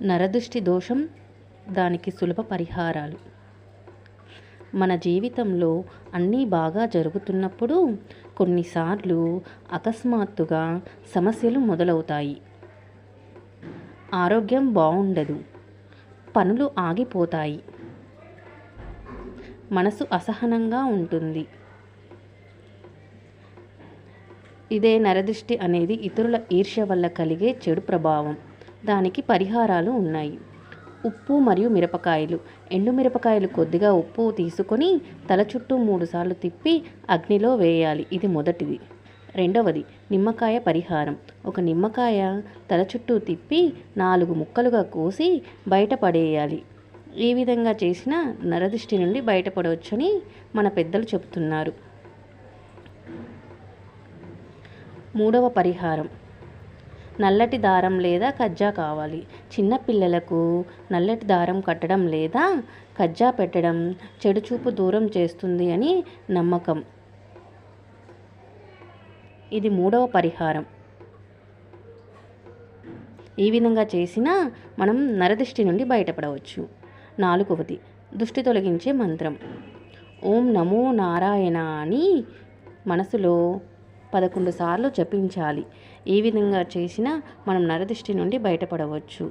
నరదృష్టి దోషం, దానికి సులభ పరిహారాలు. మన జీవితంలో అన్నీ బాగా జరుగుతున్నప్పుడు కొన్నిసార్లు అకస్మాత్తుగా సమస్యలు మొదలవుతాయి. ఆరోగ్యం బాగుండదు, పనులు ఆగిపోతాయి, మనసు అసహనంగా ఉంటుంది. ఇదే నరదృష్టి అనేది ఇతరుల ఈర్ష్య వల్ల కలిగే చెడు ప్రభావం. దానికి పరిహారాలు ఉన్నాయి. ఉప్పు మరియు మిరపకాయలు. ఎండు మిరపకాయలు కొద్దిగా ఉప్పు తీసుకొని తల చుట్టూ 3 సార్లు తిప్పి అగ్నిలో వేయాలి. ఇది మొదటిది. రెండవది నిమ్మకాయ పరిహారం. ఒక నిమ్మకాయ తల చుట్టూ తిప్పి 4 ముక్కలుగా కోసి బయటపడేయాలి. ఈ విధంగా చేసిన నరదృష్టి నుండి బయటపడవచ్చని మన పెద్దలు చెబుతున్నారు. మూడవ పరిహారం నల్లటి దారం లేదా కజ్జా కావాలి. చిన్నపిల్లలకు నల్లటి దారం కట్టడం లేదా కజ్జా పెట్టడం చెడు చూపు దూరం చేస్తుంది అని నమ్మకం. ఇది మూడవ పరిహారం. ఈ విధంగా చేసినా మనం నరదృష్టి నుండి బయటపడవచ్చు. నాలుగవది దృష్టి తొలగించే మంత్రం. ఓం నమో నారాయణ అని మనసులో 11 సార్లు జపించాలి. ఈ విధంగా చేసినా మనం నరదృష్టి నుండి బయటపడవచ్చు.